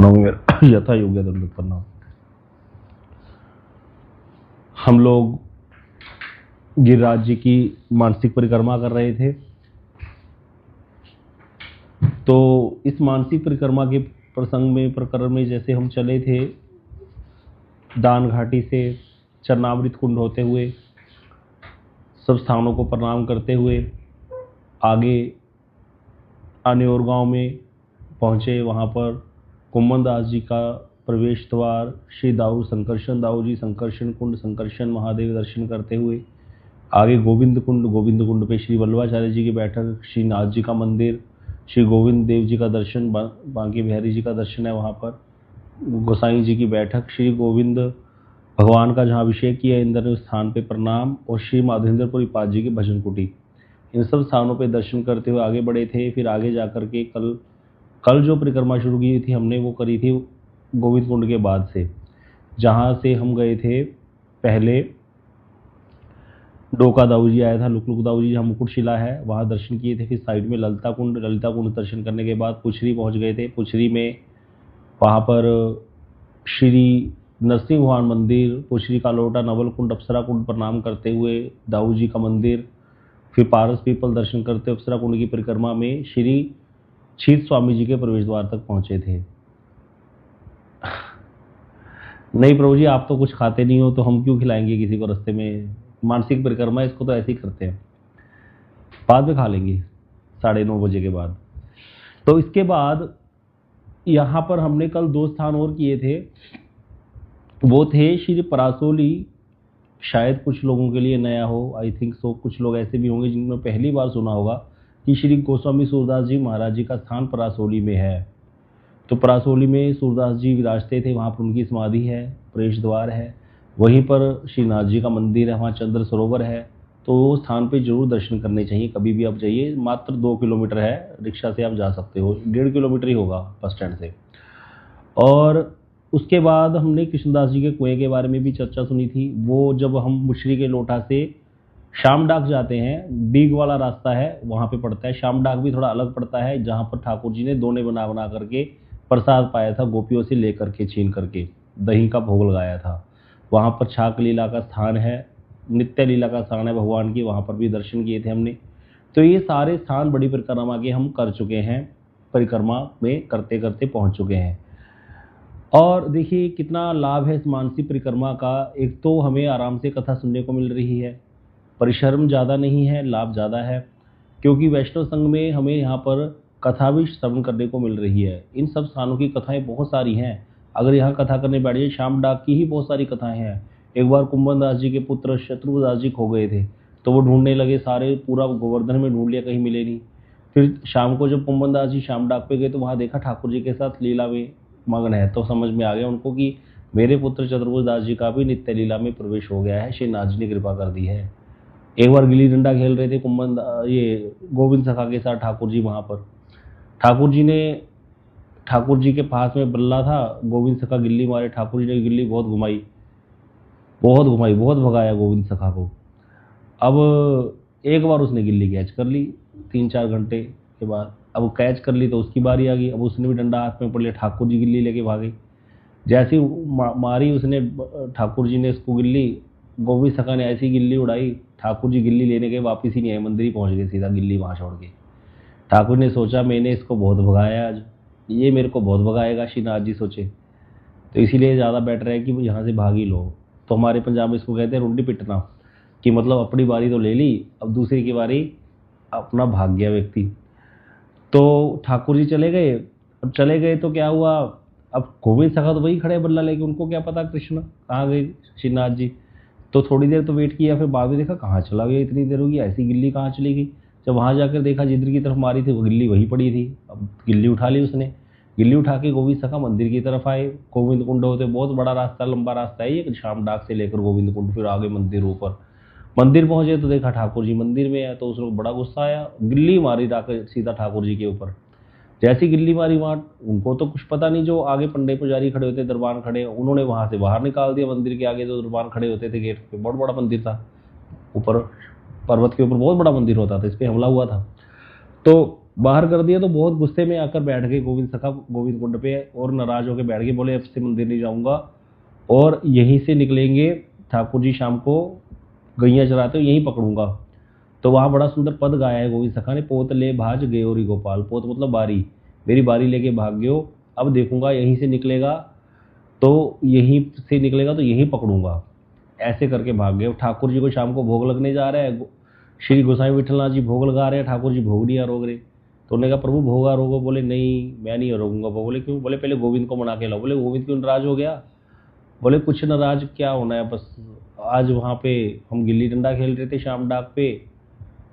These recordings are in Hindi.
प्रणाम यथा योग्य दंड प्रणाम। हम लोग गिरिराज जी की मानसिक परिक्रमा कर रहे थे। तो इस मानसिक परिक्रमा के प्रकरण में जैसे हम चले थे दान घाटी से चरणामृत कुंड होते हुए सब स्थानों को प्रणाम करते हुए आगे अनेौर गांव में पहुंचे। वहां पर कुम्मन दास जी का प्रवेश द्वार, श्री दाऊ संकर्षण दाऊ जी संकर्षण कुंड, संकर्षण महादेव दर्शन करते हुए आगे गोविंद कुंड पे श्री वल्लभाचार्य जी की बैठक, श्री नाथ जी का मंदिर, श्री गोविंद देव जी का दर्शन, बांके बिहारी जी का दर्शन है वहाँ पर, गोसाई जी की बैठक, श्री गोविंद भगवान का जहाँ अभिषेक किया इंद्र स्थान पे प्रणाम, और श्री माधवेंद्रपुरी पाद जी की भजन कुटी, इन सब स्थानों पे दर्शन करते हुए आगे बढ़े थे। फिर आगे जाकर के कल जो परिक्रमा शुरू की थी हमने वो करी थी गोविंद कुंड के बाद से, जहाँ से हम गए थे पहले डोका दाऊ जी आया था, लुकलुक दाऊ जी जहाँ मुकुटशिला है वहाँ दर्शन किए थे। फिर साइड में ललिता कुंड दर्शन करने के बाद पुछरी पहुँच गए थे। पुछरी में वहाँ पर श्री नरसिंह भगवान मंदिर, पुछरी का लोटा, नवल कुंड, अप्सरा कुंड प्रणाम करते हुए दाऊ जी का मंदिर, फिर पारस पीपल दर्शन करते अप्सरा कुंड की परिक्रमा में श्री क्षीर स्वामी जी के प्रवेश द्वार तक पहुंचे थे। नहीं प्रभु जी, आप तो कुछ खाते नहीं हो तो हम क्यों खिलाएंगे किसी को रास्ते में? मानसिक परिक्रमा इसको तो ऐसे ही करते हैं, बाद में खा लेंगे 9:30 बजे के बाद। तो इसके बाद यहाँ पर हमने कल 2 स्थान और किए थे। वो थे श्री परासोली, शायद कुछ लोगों के लिए नया हो, आई थिंक सो, कुछ लोग ऐसे भी होंगे जिन्होंने पहली बार सुना होगा कि श्री गोस्वामी सूरदास जी महाराज जी का स्थान परासोली में है। तो परासोली में सूरदास जी विराजते थे, वहाँ पर उनकी समाधि है, प्रवेश द्वार है, वहीं पर श्रीनाथ जी का मंदिर है, वहाँ चंद्र सरोवर है। तो वो स्थान पे जरूर दर्शन करने चाहिए, कभी भी आप जाइए। मात्र 2 किलोमीटर है, रिक्शा से आप जा सकते हो, 1.5 किलोमीटर ही होगा बस स्टैंड से। और उसके बाद हमने कृष्णदास जी के कुएं के बारे में भी चर्चा सुनी थी। वो जब हम मुशरी के लोटा से शामडाक जाते हैं, डीग वाला रास्ता है वहाँ पे पड़ता है। शामडाक भी थोड़ा अलग पड़ता है, जहाँ पर ठाकुर जी ने दोने बना बना करके प्रसाद पाया था, गोपियों से लेकर के छीन करके दही का भोग लगाया था। वहाँ पर छाक लीला का स्थान है, नित्य लीला का स्थान है भगवान की, वहाँ पर भी दर्शन किए थे हमने। तो ये सारे स्थान बड़ी परिक्रमा के हम कर चुके हैं, परिक्रमा में करते करते पहुँच चुके हैं। और देखिए कितना लाभ है इस मानसिक परिक्रमा का। एक तो हमें आराम से कथा सुनने को मिल रही है, परिश्रम ज़्यादा नहीं है, लाभ ज़्यादा है, क्योंकि वैष्णव संघ में हमें यहाँ पर कथा भी श्रवण करने को मिल रही है। इन सब स्थानों की कथाएं बहुत सारी हैं। अगर यहाँ कथा करने बैठ जाए, शाम डाक की ही बहुत सारी कथाएं हैं। एक बार कुंभन दास जी के पुत्र शत्रुदास जी खो गए थे, तो वो ढूंढने लगे, सारे पूरा गोवर्धन में ढूंढ लिया, कहीं मिले नहीं। फिर शाम को जब कुंभन दास जी शाम डाक पे गए तो वहाँ देखा ठाकुर जी के साथ लीला में मग्न है, तो समझ में आ गया उनको कि मेरे पुत्र चतुर्भुज दास जी का भी नित्य लीला में प्रवेश हो गया है, श्री नाथ जी ने कृपा कर दी है। एक बार गिल्ली डंडा खेल रहे थे ये गोविंद सखा के साथ ठाकुर जी, वहाँ पर ठाकुर जी के पास में बल्ला था, गोविंद सखा गिल्ली मारे, ठाकुर जी ने गिल्ली बहुत घुमाई, बहुत भगाया गोविंद सखा को। अब एक बार उसने गिल्ली कैच कर ली 3-4 घंटे के बाद, अब कैच कर ली तो उसकी बारी आ गई, अब उसने भी डंडा हाथ में पड़ लिया, ठाकुर जी गिल्ली लेके भागे। जैसी मारी उसने, ठाकुर जी ने उसको गिल्ली, गोविंद सखा ने ऐसी गिल्ली उड़ाई, ठाकुर जी गिल्ली लेने के वापस ही नहीं आए, मंदिर ही पहुंच गए सीधा गिल्ली वहाँ छोड़ के। ठाकुर ने सोचा मैंने इसको बहुत भगाया आज, ये मेरे को बहुत भगाएगा, श्रीनाथ जी सोचे, तो इसीलिए ज़्यादा बेटर है कि वो यहाँ से भाग ही लो। तो हमारे पंजाब में इसको कहते हैं रुंडी पिटना, कि मतलब अपनी बारी तो ले ली, अब दूसरी की बारी अपना भाग गया व्यक्ति। तो ठाकुर जी चले गए। अब चले गए तो क्या हुआ, अब गोविंद सखा तो वही खड़े बल्ला लेके, उनको क्या पता कृष्ण कहाँ गए श्रीनाथ जी। तो थोड़ी देर तो वेट किया, फिर बाद में देखा कहाँ चला गया, इतनी देर होगी, ऐसी गिल्ली कहाँ चली गई। जब वहाँ जाकर देखा जिधर की तरफ मारी थी वो गिल्ली वहीं पड़ी थी। अब गिल्ली उठा ली उसने, गिल्ली उठा के गोविंद सखा मंदिर की तरफ आए। गोविंद कुंड होते बहुत बड़ा रास्ता, लंबा रास्ता है ये, शाम डाक से लेकर गोविंद कुंड, फिर आगे मंदिर, ऊपर मंदिर पहुंचे तो देखा ठाकुर जी मंदिर में है। तो उसको बड़ा गुस्सा आया, गिल्ली मारी जाकर सीधा ठाकुर जी के ऊपर। जैसी गिल्ली मारी वहाँ, उनको तो कुछ पता नहीं, जो आगे पंडे पुजारी खड़े होते, दरबान खड़े, उन्होंने वहाँ से बाहर निकाल दिया मंदिर के आगे। जो दरबान खड़े होते थे गेट पे, बहुत बड़ा मंदिर था, ऊपर पर्वत के ऊपर बहुत बड़ा मंदिर होता था, इस पर हमला हुआ था। तो बाहर कर दिया तो बहुत गुस्से में आकर बैठ गए गोविंद सखा गोविंद कुंड पे और नाराज होकर बैठ गए, बोले अब से मंदिर नहीं जाऊंगा और यहीं से निकलेंगे, ठाकुर जी शाम को गैया चराते हो यहीं पकड़ूंगा। तो वहाँ बड़ा सुंदर पद गाया है गोविंद सखा ने, पोत ले भाज गयोरी गोपाल, पोत मतलब बारी, मेरी बारी लेके भाग गयो, अब देखूंगा यहीं से निकलेगा तो यहीं से निकलेगा तो यहीं पकड़ूंगा। ऐसे करके भाग गए। ठाकुर जी को शाम को भोग लगने जा रहा है, श्री गोसाई विठलनाथ जी भोग लगा रहे हैं, ठाकुर जी भोग नहीं आरोग रहे। तो उन्होंने कहा प्रभु भोग आरोगो, बोले नहीं मैं नहीं आरोगूंगा। बोले क्यों? बोले पहले गोविंद को मना के लाओ। बोले गोविंद क्यों नाराज हो गया? बोले कुछ नाराज क्या होना है, बस आज वहाँ पे हम गिल्ली डंडा खेल रहे थे शाम डाक पे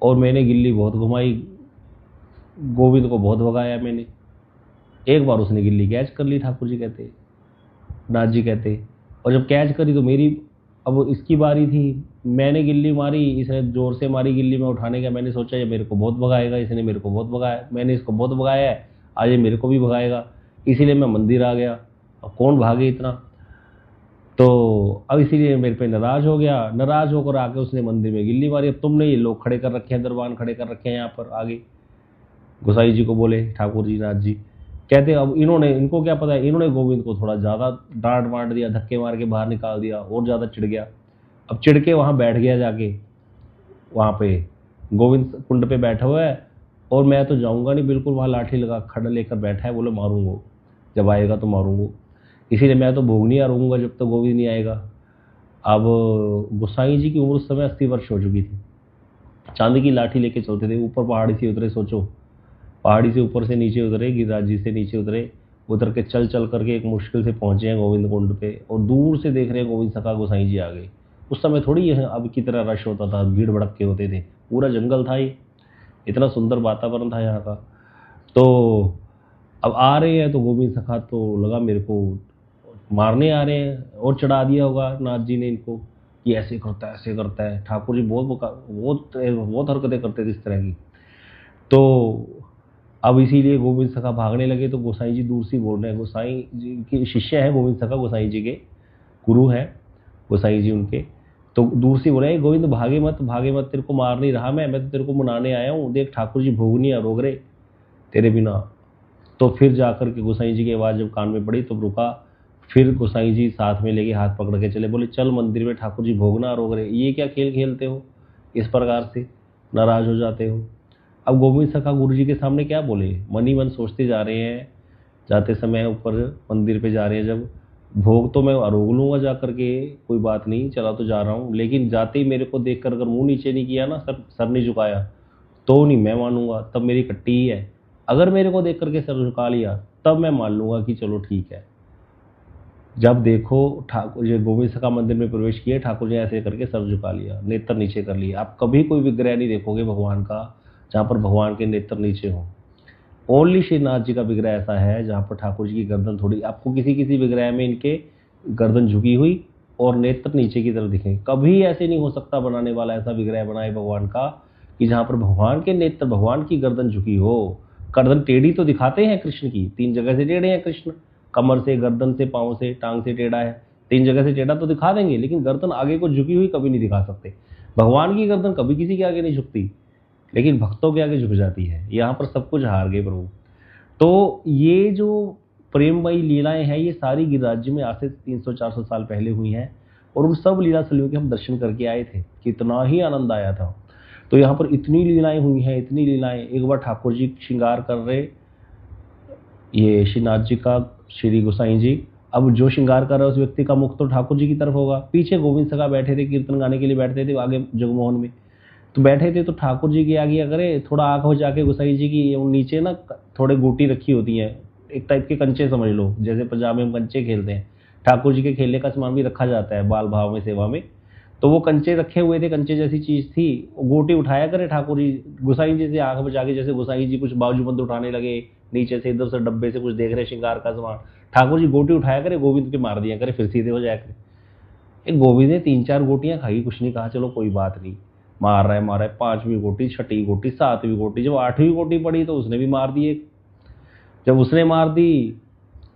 और मैंने गिल्ली बहुत घुमाई, गोविंद को बहुत भगाया मैंने, एक बार उसने गिल्ली कैच कर ली, ठाकुर जी कहते, नाथ जी कहते, और जब कैच करी तो मेरी, अब इसकी बारी थी, मैंने गिल्ली मारी, इसने जोर से मारी गिल्ली में उठाने का, मैंने सोचा ये मेरे को बहुत भगाएगा, इसने मेरे को बहुत भगाया, मैंने इसको बहुत भगाया है, आज ये मेरे को भी भगाएगा, इसीलिए मैं मंदिर आ गया। अब कौन भागे इतना, तो अब इसीलिए मेरे पे नाराज हो गया, नाराज होकर आके उसने मंदिर में गिल्ली मारी। अब तुमने ये लोग खड़े कर रखे हैं, दरबान खड़े कर रखे हैं यहाँ पर आगे। गोसाई जी को बोले ठाकुर जी नाथ जी, कहते अब इन्होंने, इनको क्या पता है, इन्होंने गोविंद को थोड़ा ज़्यादा डांट वांट दिया, धक्के मार के बाहर निकाल दिया और ज़्यादा चिढ़ गया। अब चिढ़ के वहाँ बैठ गया जाके, वहाँ पे गोविंद कुंड पे बैठा हुआ है और मैं तो जाऊँगा नहीं बिल्कुल, वहाँ लाठी लगा खड़ा लेकर बैठा है, बोले मारूंगा जब आएगा तो मारूंगा, इसीलिए मैं तो भोग नहीं आरूंगा जब तक गोविंद नहीं आएगा। अब गोसाई जी की उम्र उस समय 80 वर्ष हो चुकी थी, चांदी की लाठी लेके चलते थे, ऊपर पहाड़ी से उतरे, सोचो पहाड़ी से ऊपर से नीचे उतरे, गिरिराज जी से नीचे उतरे, उतर के चल चल करके एक मुश्किल से पहुंचे हैं गोविंद कुंड पे और दूर से देख रहे हैं गोविंद सखा गोसाई जी आ गए। उस समय थोड़ी ये अब की तरह रश होता था, भीड़ भड़क्के होते थे, पूरा जंगल था ये, इतना सुंदर वातावरण था यहाँ का। तो अब आ रहे हैं तो गोविंद सखा तो लगा मेरे को मारने आ रहे हैं, और चढ़ा दिया होगा नाथ जी ने इनको कि ऐसे करता है ऐसे करता है। ठाकुर जी बहुत बहुत बहुत हरकतें करते थे इस तरह की। तो अब इसीलिए गोविंद सखा भागने लगे तो गोसाई जी दूर से बोल रहे हैं, गोसाई जी के शिष्य है गोविंद सखा, गोसाई जी के गुरु हैं गोसाई जी उनके, तो दूर से बोला गोविंद भागे मत भागे मत, तेरे को मार नहीं रहा मैं तो तेरे को मनाने आया हूँ, देख ठाकुर जी भोग नहीं रोक रहे तेरे बिना। तो फिर जाकर के गोसाई जी की आवाज़ जब कान में पड़ी तो रुका, फिर गोसाई जी साथ में लेके हाथ पकड़ के चले, बोले चल मंदिर में, ठाकुर जी भोग ना रोक रहे, ये क्या खेल खेलते हो, इस प्रकार से नाराज हो जाते हो। अब गोविंद सखा गुरु जी के सामने क्या बोले, मन ही मन सोचते जा रहे हैं, जाते समय ऊपर मंदिर पे जा रहे हैं जब, भोग तो मैं आरोग लूंगा जा करके, कोई बात नहीं चला तो जा रहा हूँ, लेकिन जाते ही मेरे को देखकर अगर मुंह नीचे नहीं किया ना, सर नहीं झुकाया, तो नहीं मैं मानूंगा, तब मेरी कट्टी ही है। अगर मेरे को देख करके सर झुका लिया तब मैं मान लूंगा कि चलो ठीक है। जब देखो ठाकुर जी गोविंद सखा मंदिर में प्रवेश किए, ठाकुर जी ऐसे करके सर झुका लिया, नेत्र नीचे कर लिए। आप कभी कोई विग्रह नहीं देखोगे भगवान का जहाँ पर भगवान के नेत्र नीचे हो। ओनली श्रीनाथ जी का विग्रह ऐसा है जहाँ पर ठाकुर जी की गर्दन थोड़ी, आपको किसी किसी विग्रह में इनके गर्दन झुकी हुई और नेत्र नीचे की तरफ दिखे। कभी ऐसे नहीं हो सकता बनाने वाला ऐसा विग्रह बनाए भगवान का कि जहाँ पर भगवान के नेत्र, भगवान की गर्दन झुकी हो। गर्दन टेढ़ी तो दिखाते हैं कृष्ण की, 3 जगह से टेढ़े हैं कृष्ण, कमर से, गर्दन से, पाँव से, टांग से टेढ़ा है, 3 जगह से टेढ़ा तो दिखा देंगे, लेकिन गर्दन आगे को झुकी हुई कभी नहीं दिखा सकते। भगवान की गर्दन कभी किसी के आगे नहीं झुकती, लेकिन भक्तों के आगे झुक जाती है। यहाँ पर सब कुछ हार गए प्रभु। तो ये जो प्रेममयी लीलाएं हैं ये सारी गिरिराज जी में आज से 300-400 साल पहले हुई हैं, और उन सब लीला स्थलियों के हम दर्शन करके आए थे, कितना ही आनंद आया था। तो यहाँ पर इतनी लीलाएं हुई हैं, इतनी लीलाएं। एक बार ठाकुर जी श्रृंगार कर रहे, ये श्रीनाथ जी का, श्री गोसाई जी, अब जो श्रृंगार कर रहा है उस व्यक्ति का मुख तो ठाकुर जी की तरफ होगा, पीछे गोविंद सखा बैठे थे, कीर्तन गाने के लिए बैठते थे आगे जगमोहन में, तो बैठे थे, तो ठाकुर जी के आगे करे थोड़ा आंख हो जाके गोसाई जी की नीचे ना थोड़े गोटी रखी होती है, एक टाइप के कंचे समझ लो, जैसे पंजाब में हम कंचे खेलते हैं, ठाकुर जी के खेलने का सामान भी रखा जाता है बाल भाव में, सेवा में, तो वो कंचे रखे हुए थे, कंचे जैसी चीज थी, गोटी उठाया करे ठाकुर जी गोसाई जी से आंख बचा के, जैसे गोसाई जी कुछ बाजूबंद उठाने लगे, नीचे से इधर से डब्बे से कुछ देख रहे श्रृंगार का सामान, ठाकुर जी गोटी उठाया करे, गोविंद के मार दिया करे, फिर सीधे हो जाया करे। गोविंद ने 3-4 गोटियां खाई, कुछ नहीं कहा, चलो कोई बात नहीं, मार रहा है 5वीं गोटी, 6ठी गोटी, 7वीं गोटी, जब 8वीं गोटी पड़ी तो उसने भी मार दिए। जब उसने मार दी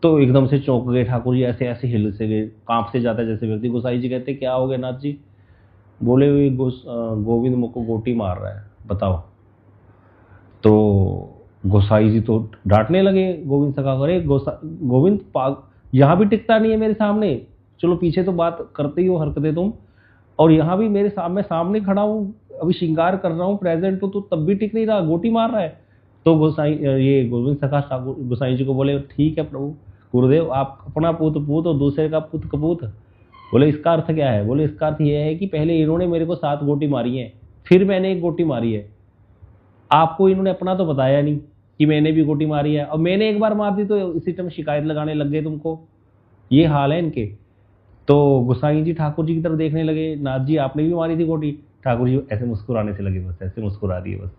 तो एकदम से चौंक गए ठाकुर जी, ऐसे ऐसे हिल से गए, कांप से जाता है जैसे व्यक्ति। गोसाई जी कहते क्या हो गया नाथ जी? बोले हुए गोविंद मुझको गोटी मार रहा है, बताओ। तो गोसाई जी तो डांटने लगे गोविंद सखा को, अरे गोविंद यहाँ भी टिकता नहीं है मेरे सामने, चलो पीछे तो बात करते ही हो हरकतें तुम, और यहाँ भी मेरे सामने सामने खड़ा हूँ, अभी श्रृंगार कर रहा हूँ, प्रेजेंट हूँ, तो तब भी टिक नहीं रहा, गोटी मार रहा है। तो गोसाई ये गोविंद सखा ठाकुर गोसाई जी को बोले, ठीक है प्रभु गुरुदेव, आप अपना पूत पूत और दूसरे का पुत कपूत। बोले इसका अर्थ क्या है? बोले इसका अर्थ यह है कि पहले इन्होंने मेरे को 7 गोटी मारी है, फिर मैंने 1 गोटी मारी है, आपको इन्होंने अपना तो बताया नहीं कि मैंने भी गोटी मारी है, और मैंने एक बार मार दी तो इसी टाइम शिकायत लगाने लग गए तुमको। ये हाल है इनके। तो गोसाई जी ठाकुर जी की तरफ देखने लगे, नाथ जी आपने भी मारी थी गोटी? ठाकुर जी ऐसे मुस्कुराने से लगे, बस ऐसे मुस्कुरा दिए बस।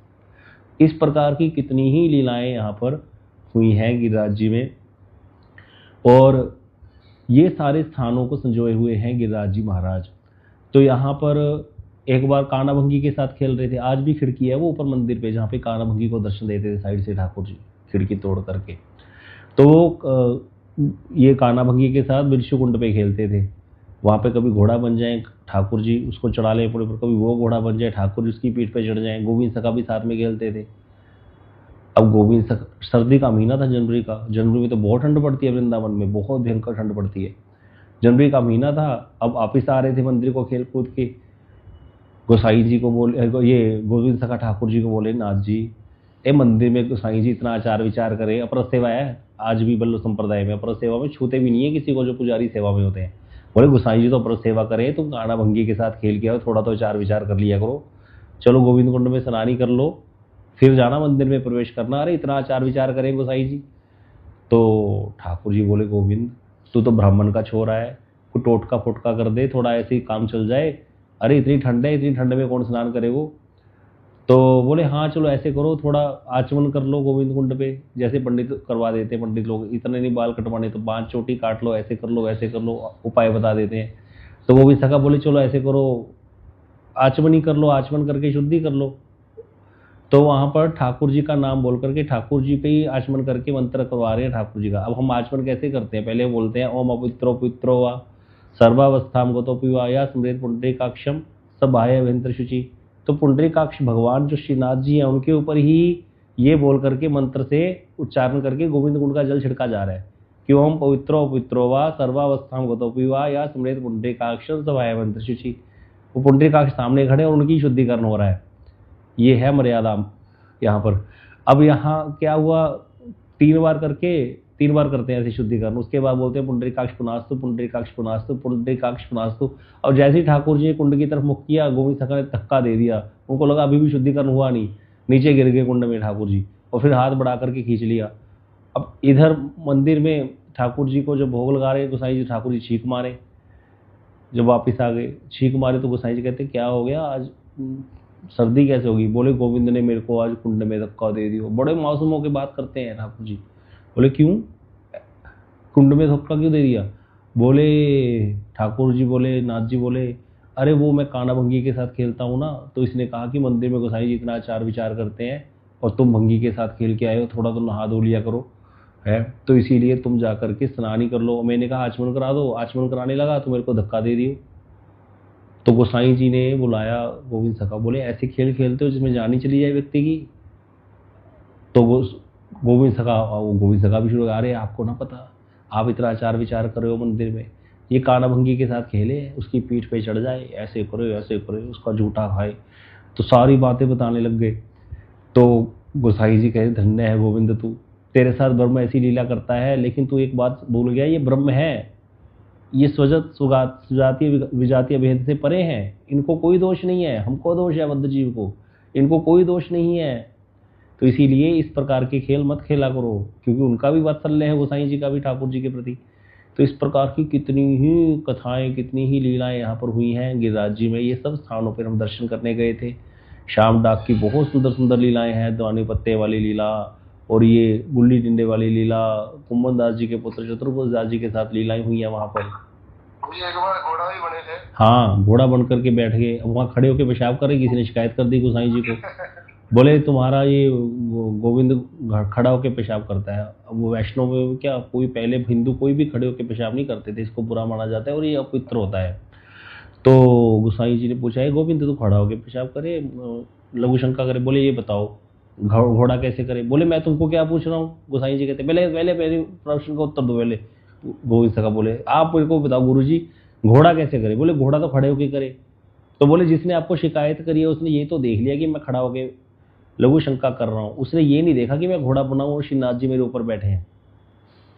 इस प्रकार की कितनी ही लीलाएं यहाँ पर हुई हैं गिरिराज जी में, और ये सारे स्थानों को संजोए हुए हैं गिरिराज जी महाराज। तो यहाँ पर एक बार कानाभंगी के साथ खेल रहे थे, आज भी खिड़की है वो ऊपर मंदिर पे जहाँ पे कानाभंगी को दर्शन देते थे साइड से ठाकुर जी, खिड़की तोड़ करके। तो वो ये कानाभंगी के साथ बिरशु कुंड पे खेलते थे, वहाँ पे कभी घोड़ा बन जाए ठाकुर जी उसको चढ़ा ले पुणे पर, कभी वो घोड़ा बन जाए ठाकुर जी उसकी पीठ पे चढ़ जाए। गोविंद सखा भी साथ में खेलते थे। अब गोविंद सखा, सर्दी का महीना था जनवरी का, जनवरी में तो बहुत ठंड पड़ती है वृंदावन में, बहुत भयंकर ठंड पड़ती है, जनवरी का महीना था। अब वापिस आ रहे थे मंदिर को खेल कूद के, गोसाई जी को बोले, ये गोविंद सखा ठाकुर जी को बोले, नाथ जी ए मंदिर में गोसाई जी इतना आचार विचार करे, अपर सेवा है आज भी बल्लभ संप्रदाय में, अपर सेवा में छूते भी नहीं है किसी को जो पुजारी सेवा में होते हैं। बोले गोसाई जी तो अपर सेवा करे, तुम गाना भंगी के साथ खेल के आओ, थोड़ा तो आचार विचार कर लिया करो, चलो गोविंद कुंड में स्नानी कर लो, फिर जाना मंदिर में प्रवेश करना। अरे इतना आचार विचार करें गोसाई जी? तो ठाकुर जी बोले, गोविंद तू तो ब्राह्मण का छोरा है, कोई टोटका फोटका कर दे, थोड़ा ऐसे ही काम चल जाए, अरे इतनी ठंड है, इतनी ठंड में कौन स्नान करे वो? तो बोले हाँ चलो ऐसे करो, थोड़ा आचमन कर लो गोविंद कुंड पे, जैसे पंडित करवा देते हैं, पंडित लोग इतने नहीं बाल कटवाने तो 5 चोटी काट लो, ऐसे कर लो वैसे कर लो, उपाय बता देते हैं। तो वो भी सखा बोले चलो ऐसे करो, आचमन ही कर लो, आचमन करके शुद्धि कर लो। तो वहां पर ठाकुर जी का नाम बोल करके ठाकुर जी पे ही आचमन करके मंत्र करवा रहे हैं ठाकुर जी का। अब हम आचमन कैसे करते हैं? पहले बोलते हैं ओम अपवित्रो पवित्रो वा सर्वावस्थाम गतो पिवा या स्मृत पुंडरीकाक्षम सबाह्य अभ्यंतर शुचि। तो पुंडरीकाक्ष भगवान जो श्रीनाथ जी हैं उनके ऊपर ही ये बोल करके मंत्र से उच्चारण करके गोविंद कुंड का जल छिड़का जा रहा है कि ओम पवित्रो पवित्रो वा सर्वावस्थाम गतो पिवा या स्मृत पुंडरीकाक्षम सबाह्य अभ्यंतर शुचि। वो पुंडरीकाक्ष सामने खड़े और उनकी शुद्धिकरण हो रहा है। ये है मर्यादा यहाँ पर। अब यहाँ क्या हुआ, 3 बार करते हैं ऐसे शुद्धिकरण, उसके बाद बोलते हैं पुंडरीकाक्ष पुनास्तु पुंडरीकाक्ष पुनास्तु पुंडरीकाक्ष पुनास्तु। और जैसे ही ठाकुर जी ने कुंड की तरफ मुख किया, गोविंद सखा ने धक्का दे दिया, उनको लगा अभी भी शुद्धिकरण हुआ नहीं, नीचे गिर गए कुंड में ठाकुर जी, और फिर हाथ बढ़ा करके खींच लिया। अब इधर मंदिर में ठाकुर जी को जब भोग लगा रहे गोसाई जी, ठाकुर जी छींक मारे, जब वापिस आ गए छींक मारे तो गोसाई जी कहते क्या हो गया आज, सर्दी कैसे होगी? बोले गोविंद ने मेरे को आज कुंड में धक्का दे दिया। बड़े मासूम होकर बात करते हैं ठाकुर जी। बोले क्यों, कुंड में धक्का क्यों दे दिया? बोले ठाकुर जी बोले, नाथ जी बोले, अरे वो मैं काना भंगी के साथ खेलता हूँ ना, तो इसने कहा कि मंदिर में गोसाई जी इतना आचार विचार करते हैं और तुम भंगी के साथ खेल के आए हो, थोड़ा तो नहा धो लिया करो, है तो इसीलिए तुम जा करके स्नान ही कर लो। मैंने कहा आचमन करा दो, आचमन कराने लगा तो मेरे को धक्का दे दियो। तो गोसाई जी ने बुलाया गोविंद सखा, बोले ऐसे खेल खेलते हो जिसमें जान ही चली जाए व्यक्ति की? तो गोविंद सखा भी शुरू, अरे आपको ना पता, आप इतना आचार विचार कर रहे हो मंदिर में, ये कानाभंगी के साथ खेले, उसकी पीठ पे चढ़ जाए, ऐसे करे उसका झूठा खाए, तो सारी बातें बताने लग गए। तो गोसाई जी कहे धन्य है गोविंद तू, तेरे साथ ब्रह्म ऐसी लीला करता है, लेकिन तू एक बात भूल गया, ये ब्रह्म है, ये स्वजत सुजातीय विजातीय भेद से परे हैं, इनको कोई दोष नहीं है, हमको दोष है बद्ध जीव को, इनको कोई दोष नहीं है। तो इसीलिए इस प्रकार के खेल मत खेला करो, क्योंकि उनका भी वात्सल्य है गोसाई जी का भी ठाकुर जी के प्रति। तो इस प्रकार की कितनी ही कथाएं, कितनी ही लीलाएं यहाँ पर हुई हैं गिरिराज जी में। ये सब स्थानों पर हम दर्शन करने गए थे। श्याम डाक की बहुत सुंदर सुंदर लीलाएं हैं, दवानी पत्ते वाली लीला, और ये गुल्ली डंडे वाली लीला, कुंभन दास जी के पुत्र चतुर्भुज दास जी के साथ लीलाएं हुई है वहां पर। एक बार घोड़ा भी बने थे। हाँ, घोड़ा बन करके बैठ गए, अब वहां खड़े होकर पेशाब कर रहे, किसी ने शिकायत कर दी गोसाई जी को, बोले तुम्हारा ये गोविंद खड़ा होकर पेशाब करता है। अब वो वैष्णव में क्या, कोई पहले हिंदू कोई भी खड़े होकर पेशाब नहीं करते थे, इसको बुरा माना जाता है और ये अपवित्र होता है। तो गोसाई जी ने पूछा है गोविंद तो खड़ा होकर पेशाब करे, लघु शंका करे, बोले ये बताओ घोड़ा कैसे करे? बोले मैं तुमको क्या पूछ रहा हूँ? गोसाई जी कहते पहले पहले मेरे प्रश्न का उत्तर दो पहले। गोविंद सखा बोले आप मेरे को बताओ गुरु जी घोड़ा कैसे करे? बोले घोड़ा तो खड़े होके करे। तो बोले जिसने आपको शिकायत करी है उसने ये तो देख लिया कि मैं खड़ा होके लघु शंका कर रहा हूँ, उसने ये नहीं देखा कि मैं घोड़ा बनाऊँ और श्रीनाथ जी मेरे ऊपर बैठे हैं।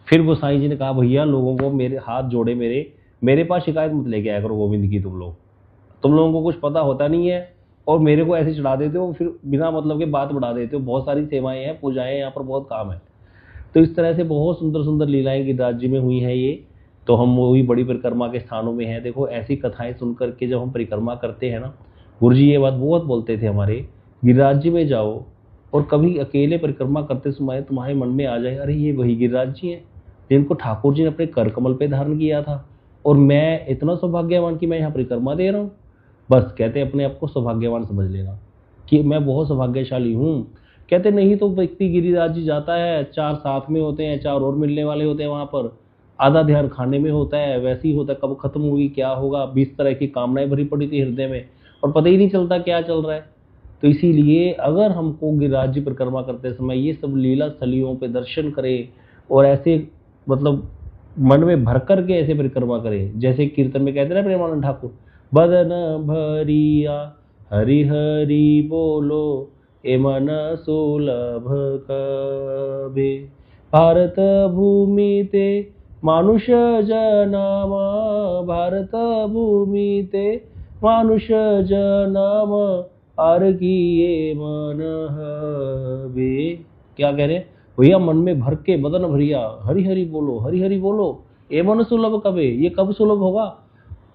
फिर गोसाई जी ने कहा भैया लोगों को मेरे हाथ जोड़े, मेरे पास शिकायत मत लेके आया करो गोविंद की। तुम लोगों को कुछ पता होता नहीं है और मेरे को ऐसे चढ़ा देते हो, फिर बिना मतलब के बात बढ़ा देते हो। बहुत सारी सेवाएं हैं, पूजाएं, यहाँ पर बहुत काम है। तो इस तरह से बहुत सुंदर सुंदर लीलाएं गिरिराज जी में हुई हैं। ये तो हम वही बड़ी परिक्रमा के स्थानों में हैं। देखो ऐसी कथाएं सुन करके जब हम परिक्रमा करते हैं ना, गुरु जी ये बात बहुत बोलते थे हमारे, गिरिराज जी में जाओ और कभी अकेले परिक्रमा करते समय तुम्हारे मन में आ जाए अरे ये वही गिरिराज जी हैं जिनको ठाकुर जी ने अपने कर कमल पे धारण किया था और मैं इतना सौभाग्यवान कि मैं यहाँ परिक्रमा दे रहा हूँ। बस कहते अपने आप को सौभाग्यवान समझ लेना कि मैं बहुत सौभाग्यशाली हूँ। कहते नहीं तो व्यक्ति गिरिराज जी जाता है, 4 साथ में होते हैं, 4 और मिलने वाले होते हैं वहां पर, आधा ध्यान खाने में होता है, वैसे ही होता है, कब खत्म होगी क्या होगा, 20 तरह की कामनाएं भरी पड़ी थी हृदय में और पता ही नहीं चलता क्या चल रहा है। तो इसीलिए अगर हमको गिरिराज जी परिक्रमा करते समय ये सब लीला स्थलियों पे दर्शन करें और ऐसे मतलब मन में भर कर के ऐसे परिक्रमा करें, जैसे कीर्तन में कहते हैं ना प्रेमानंद ठाकुर, बदन भरिया हरि हरि बोलो ए मन सुलभ कबे, भारत भूमि ते मानुष जन्म, भारत भूमि ते मानुष जन्म आर किए मन हबे। क्या कह रहे हैं भैया? मन में भर के बदन भरिया हरि हरि बोलो, हरि हरि बोलो, ए मन सुलभ कबे, ये कब सुलभ होगा?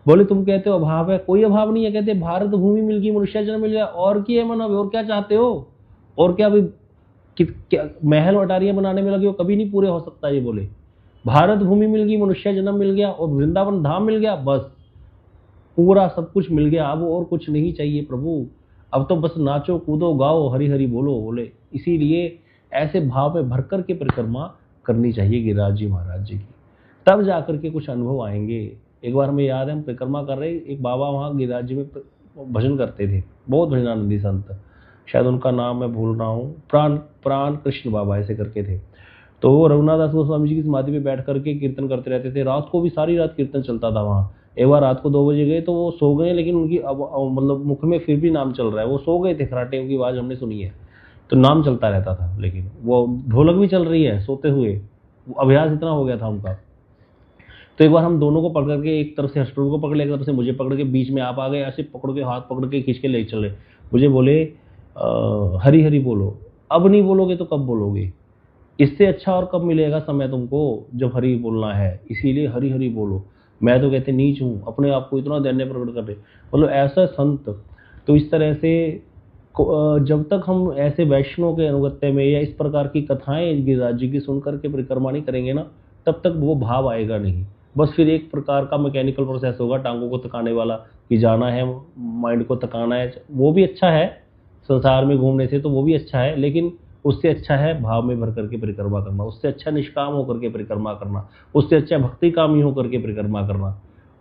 बोले तुम कहते हो अभाव है, कोई अभाव नहीं है। कहते भारत भूमि मिल गई, मनुष्य जन्म मिल गया, और की है मन अब, और क्या चाहते हो? और क्या भाई क्या महल अटारियां बनाने में लगे हो, कभी नहीं पूरे हो सकता। ये बोले भारत भूमि मिल गई, मनुष्य जन्म मिल गया और वृंदावन धाम मिल गया, बस पूरा सब कुछ मिल गया, अब और कुछ नहीं चाहिए प्रभु। अब तो बस नाचो कूदो गाओ हरि हरि बोलो। बोले इसीलिए ऐसे भाव में भर कर के परिक्रमा करनी चाहिए गिरिराज जी महाराज जी की, तब जाकर के कुछ अनुभव आएंगे। एक बार हमें याद है हम परिक्रमा कर रहे, एक बाबा वहाँ गिरिराज जी में भजन करते थे, बहुत भजनानंदी संत, शायद उनका नाम मैं भूल रहा हूँ, प्राण कृष्ण बाबा ऐसे करके थे। तो वो रघुनाथ दास गोस्वामी जी की समाधि पे बैठ करके कीर्तन करते रहते थे, रात को भी सारी रात कीर्तन चलता था वहाँ। एक बार रात को 2 बजे गए तो वो सो गए, लेकिन उनकी अब मतलब मुख में फिर भी नाम चल रहा है। वो सो गए थे, खराटे की आवाज़ हमने सुनी है, तो नाम चलता रहता था, लेकिन वो ढोलक भी चल रही है सोते हुए, अभ्यास इतना हो गया था उनका। तो एक बार हम दोनों को पकड़ के, एक तरफ से हर्षप्रभु को पकड़ लिया, एक तरफ से मुझे पकड़ के, बीच में आप आ गए, ऐसे पकड़ के हाथ पकड़ के खींच के ले चले। मुझे बोले हरी हरी बोलो। अब नहीं बोलोगे तो कब बोलोगे? इससे अच्छा और कब मिलेगा समय तुमको जब हरि बोलना है, इसीलिए हरि हरि बोलो। मैं तो कहते नीच हूँ, अपने आप को इतना दैन्य प्रकट कर रहे, मतलब ऐसा संत। तो इस तरह से जब तक हम ऐसे वैष्णव के अनुगत्य में या इस प्रकार की कथाएं गिरिराज जी की सुन करके परिक्रमा नहीं करेंगे ना, तब तक वो भाव आएगा नहीं। बस फिर एक प्रकार का मैकेनिकल प्रोसेस होगा, टांगों को थकाने वाला, कि जाना है, माइंड को थकाना है। वो भी अच्छा है संसार में घूमने से, तो वो भी अच्छा है, लेकिन उससे अच्छा है भाव में भर करके परिक्रमा करना, उससे अच्छा निष्काम होकर के परिक्रमा करना, उससे अच्छा भक्ति कामी होकर के परिक्रमा करना,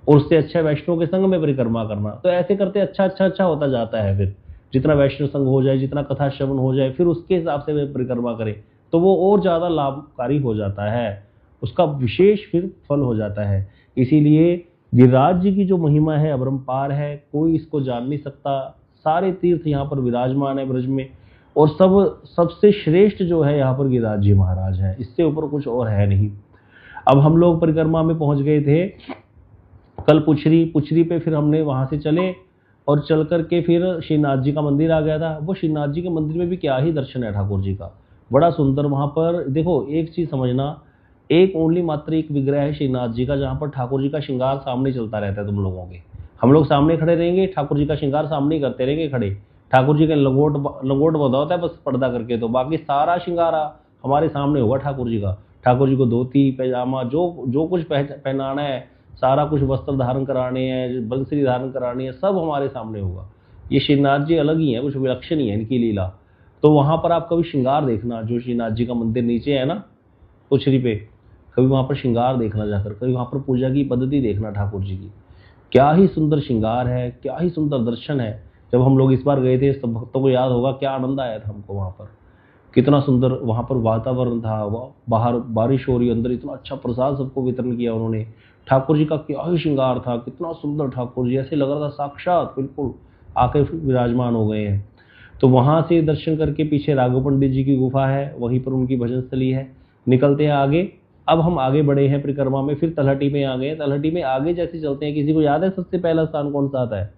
और उससे अच्छा वैष्णव के संग में परिक्रमा करना। तो ऐसे करते अच्छा अच्छा अच्छा होता जाता है। फिर जितना वैष्णव संग हो जाए, जितना कथा श्रवण हो जाए, फिर उसके हिसाब से वे परिक्रमा करें तो वो और ज़्यादा लाभकारी हो जाता है, उसका विशेष फिर फल हो जाता है। इसीलिए गिरिराज जी की जो महिमा है अपरंपार है, कोई इसको जान नहीं सकता। सारे तीर्थ यहाँ पर विराजमान है ब्रज में, और सबसे श्रेष्ठ जो है यहाँ पर गिरिराज जी महाराज है, इससे ऊपर कुछ और है नहीं। अब हम लोग परिक्रमा में पहुंच गए थे कल पुछरी पे, फिर हमने वहां से चले और चल करके फिर श्रीनाथ जी का मंदिर आ गया था। वो श्रीनाथ जी के मंदिर में भी क्या ही दर्शन है ठाकुर जी का, बड़ा सुंदर। वहां पर देखो एक चीज समझना, एक ओनली मात्र एक विग्रह है श्रीनाथ जी का, जहाँ पर ठाकुर जी का श्रृंगार सामने चलता रहता है तुम लोगों के। हम लोग सामने खड़े रहेंगे, ठाकुर जी का श्रृंगार सामने ही करते रहेंगे खड़े। ठाकुर जी का लंगोट बंधा होता है बस पर्दा करके, तो बाकी सारा श्रृंगार हमारे सामने होगा ठाकुर जी का। ठाकुर जी को धोती पैजामा जो कुछ पहनाना है, सारा कुछ वस्त्र धारण कराने हैं, बंसरी धारण करानी है, सब हमारे सामने होगा। ये श्रीनाथ जी अलग ही है, कुछ विलक्षण ही है इनकी लीला। तो वहां पर आप कभी श्रृंगार देखना, जो श्रीनाथ जी का मंदिर नीचे है ना पुछरी पे, कभी वहां पर श्रृंगार देखना जाकर, कभी वहां पर पूजा की पद्धति देखना ठाकुर जी की। क्या ही सुंदर श्रृंगार है, क्या ही सुंदर दर्शन है। जब हम लोग इस बार गए थे, सब भक्तों को याद होगा क्या आनंद आया था हमको वहां पर। कितना सुंदर वहाँ पर वातावरण था, बाहर बारिश हो रही, अंदर इतना अच्छा प्रसाद सबको वितरण किया उन्होंने। ठाकुर जी का क्या ही श्रृंगार था, कितना सुंदर ठाकुर जी, ऐसे लग रहा था साक्षात बिल्कुल आके विराजमान हो गए हैं। तो वहाँ से दर्शन करके पीछे राघव पंडित जी की गुफा है, वहीं पर उनकी भजन स्थली है। निकलते हैं आगे। अब हम आगे बढ़े हैं परिक्रमा में, फिर तलहटी में आ गए। तलहटी में आगे जैसे चलते हैं, किसी को याद है सबसे पहला स्थान कौन सा आता है?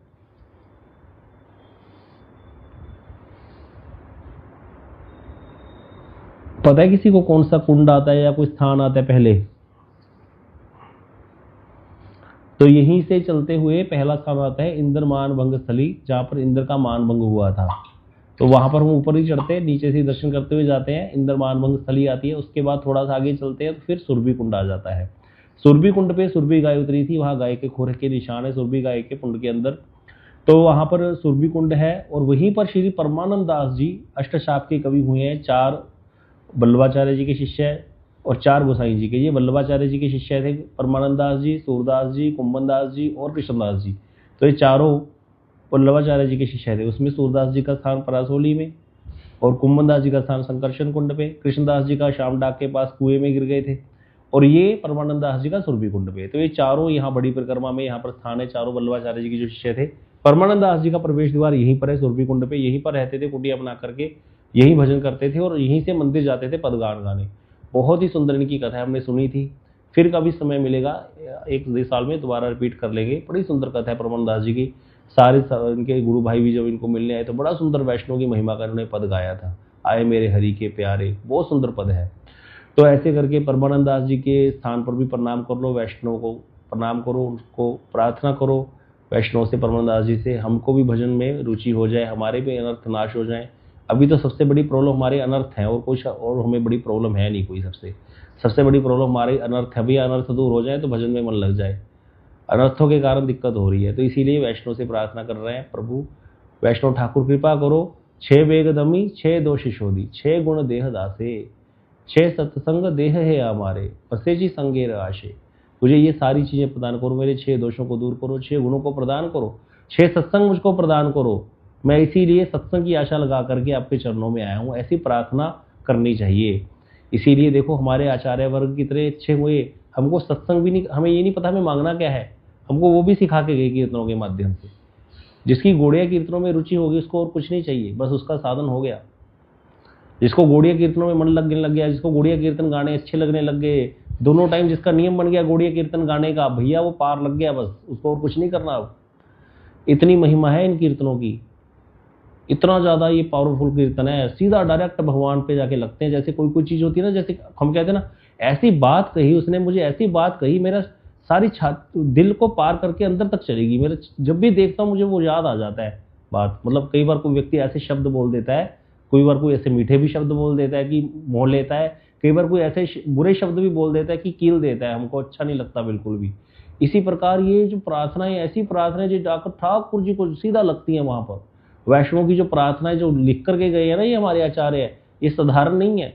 पता है किसी को कौन सा कुंड आता है या कोई स्थान आता है पहले? तो यहीं से चलते हुए पहला स्थान आता है इंद्र मान भंग स्थली, जहां पर इंद्र का मान भंग हुआ था। तो वहां पर हम ऊपर ही चढ़ते हैं, नीचे से दर्शन करते हुए जाते हैं, इंद्र मान भंग स्थली आती है। उसके बाद थोड़ा सा आगे चलते हैं तो फिर सुरभि कुंड आ जाता है। सुरभि कुंड पे सुरभि गाय उतरी थी, वहां गाय के खुर के निशान है सुरभि गाय के कुंड के अंदर। तो वहां पर सुरभि कुंड है, और वहीं पर श्री परमानंद दास जी अष्टशाप के कवि हुए हैं। 4 वल्लभाचार्य जी के शिष्य है और 4 गोसाई जी के। ये वल्लभाचार्य जी के शिष्य थे, परमानंद दास जी, सूरदास जी, कुंभन दास जी और कृष्णदास जी। तो ये चारों वल्लभाचार्य जी के शिष्य थे। उसमें सूरदास जी का स्थान परासोली में, और कुंभन दास जी का स्थान संकर्षण कुंड पे, कृष्णदास जी का श्याम डाक के पास कुएं में गिर गए थे, और ये परमानंद दास जी का सुरभि कुंड पे। तो ये चारों यहाँ बड़ी परिक्रमा में यहाँ पर स्थान है, चारों वल्लभाचार्य जी के जो शिष्य थे। परमानंद दास जी का प्रवेश द्वार यहीं पर है सुरभि कुंड पे, यहीं पर रहते थे कुटिया बना करके, यही भजन करते थे और यहीं से मंदिर जाते थे पदगान गाने। बहुत ही सुंदर इनकी कथा हमने सुनी थी। फिर कभी समय मिलेगा 1-2 साल में दोबारा रिपीट कर लेंगे। बड़ी सुंदर कथा है परमानंद दास जी की। सारे इनके गुरु भाई भी जब इनको मिलने आए तो बड़ा सुंदर वैष्णव की महिमा का उन्होंने पद गाया था, आए मेरे हरि के प्यारे, बहुत सुंदर पद है। तो ऐसे करके परमानंद दास जी के स्थान पर भी प्रणाम कर लो, वैष्णव को प्रणाम करो, उनको प्रार्थना करो वैष्णव से, परमानंद दास जी से, हमको भी भजन में रुचि हो जाए, हमारे भी अनर्थ नाश हो जाए। अभी तो सबसे बड़ी प्रॉब्लम हमारे अनर्थ है, और कुछ और हमें बड़ी प्रॉब्लम है नहीं कोई। सबसे बड़ी प्रॉब्लम हमारे अनर्थ है। भैया अनर्थ दूर हो जाए तो भजन में मन लग जाए, अनर्थों के कारण दिक्कत हो रही है। तो इसीलिए वैष्णव से प्रार्थना कर रहे हैं, प्रभु वैष्णव ठाकुर कृपा करो। 6 वेग दमी 6 दोष शोधी, 6 गुण देह दासे, 6 सत्संग देह है हमारे, पसे जी संगेर आशे। मुझे ये सारी चीजें प्रदान करो, मेरे 6 दोषों को दूर करो, 6 गुणों को प्रदान करो, 6 सत्संग मुझको प्रदान करो। मैं इसीलिए सत्संग की आशा लगा करके आपके चरणों में आया हूँ। ऐसी प्रार्थना करनी चाहिए। इसीलिए देखो हमारे आचार्य वर्ग कितने अच्छे हुए, हमको सत्संग भी नहीं, हमें ये नहीं पता हमें मांगना क्या है, हमको वो भी सिखा के गए कीर्तनों के माध्यम से। जिसकी गौड़िया कीर्तनों में रुचि होगी उसको और कुछ नहीं चाहिए, बस उसका साधन हो गया। जिसको गौड़िया कीर्तनों में मन लगने लग गया, जिसको गौड़िया कीर्तन गाने अच्छे लगने लग गए, दोनों टाइम जिसका नियम बन गया गौड़िया कीर्तन गाने का, भैया वो पार लग गया, बस उसको और कुछ नहीं करना। अब इतनी महिमा है इन कीर्तनों की, इतना ज्यादा ये पावरफुल कीर्तन है, सीधा डायरेक्ट भगवान पे जाके लगते हैं। जैसे कोई चीज होती है ना, जैसे हम कहते हैं ना, ऐसी बात कही उसने मुझे, ऐसी बात कही, मेरा सारी दिल को पार करके अंदर तक चलेगी। मेरे जब भी देखता हूँ मुझे वो याद आ जाता है बात। मतलब कई बार कोई व्यक्ति ऐसे शब्द बोल देता है, कई बार कोई ऐसे मीठे भी शब्द बोल देता है कि मोह लेता है, कई बार कोई ऐसे बुरे शब्द भी बोल देता है कि कील देता है, हमको अच्छा नहीं लगता बिल्कुल भी। इसी प्रकार ये जो प्रार्थनाएं, ऐसी प्रार्थनाएं जो जाकर ठाकुर जी को सीधा लगती है। वहां पर वैष्णव की जो प्रार्थनाएं जो लिख करके गए हैं ना ये हमारे आचार्य, ये साधारण नहीं है।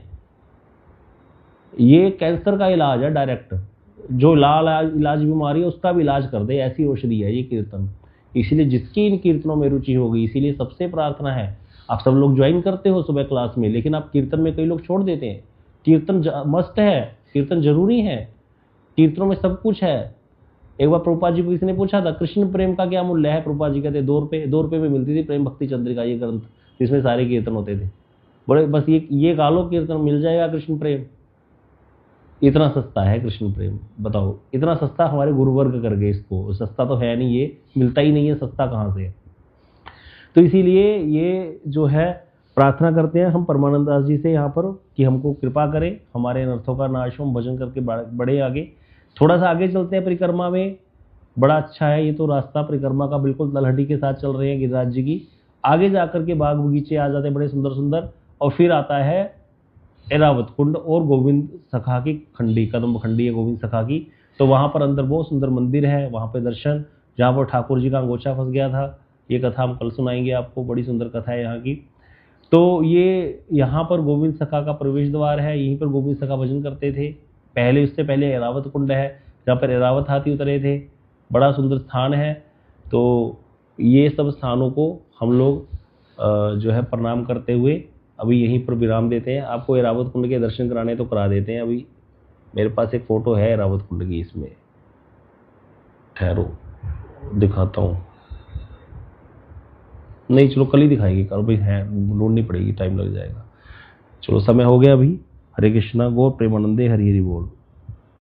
ये कैंसर का इलाज है डायरेक्ट, जो इलाज बीमारी है उसका भी इलाज कर दे, ऐसी औषधि है ये कीर्तन। इसलिए जिसकी इन कीर्तनों में रुचि होगी, इसीलिए सबसे प्रार्थना है, आप सब लोग ज्वाइन करते हो सुबह क्लास में, लेकिन आप कीर्तन में कई लोग छोड़ देते हैं। कीर्तन मस्त है, कीर्तन जरूरी है, कीर्तनों में सब कुछ है। एक बार प्रभुपाद जी को किसी ने पूछा था कृष्ण प्रेम का क्या मूल्य है, प्रभुपाद जी कहते 2 रुपए। 2 रुपए में मिलती थी प्रेम भक्ति चंद्रिका, ये ग्रंथ जिसमें सारे कीर्तन होते थे। बड़े बस ये गालो कीर्तन मिल जाएगा कृष्ण प्रेम, इतना सस्ता है कृष्ण प्रेम। बताओ इतना सस्ता हमारे गुरुवर्ग कर गए इसको, सस्ता तो है नहीं, ये मिलता ही नहीं है, सस्ता कहाँ से है। तो इसीलिए ये जो है प्रार्थना करते हैं हम परमानंद दास जी से यहाँ पर कि हमको कृपा करें, हमारे अनर्थों का नाश हो, हम भजन करके बढ़े आगे। थोड़ा सा आगे चलते हैं परिक्रमा में, बड़ा अच्छा है ये तो रास्ता परिक्रमा का, बिल्कुल तलहटी के साथ चल रहे हैं गिरिराज जी की। आगे जाकर के बाग बगीचे आ जाते हैं बड़े सुंदर सुंदर, और फिर आता है एरावत कुंड और गोविंद सखा की खंडी, कदम खंडी है गोविंद सखा की। तो वहां पर अंदर बहुत सुंदर मंदिर है, वहां पे दर्शन, जहाँ पर ठाकुर जी का अंगोछा फंस गया था। ये कथा हम कल सुनाएंगे आपको, बड़ी सुंदर कथा है यहाँ की। तो ये यहाँ पर गोविंद सखा का प्रवेश द्वार है, यहीं पर गोविंद सखा भजन करते थे। पहले उससे पहले एरावत कुंड है जहाँ पर एरावत हाथी उतरे थे, बड़ा सुंदर स्थान है। तो ये सब स्थानों को हम लोग जो है प्रणाम करते हुए अभी यहीं पर विराम देते हैं। आपको ऐरावत कुंड के दर्शन कराने तो करा देते हैं। अभी मेरे पास एक फ़ोटो है ऐरावत कुंड की, इसमें ठहरो दिखाता हूँ। नहीं चलो कल ही दिखाएंगे, कल भाई है ढूंढनी पड़ेगी, टाइम लग जाएगा। चलो समय हो गया अभी। हरे कृष्णा, गौर प्रेमानंदे, हरि हरि बोल।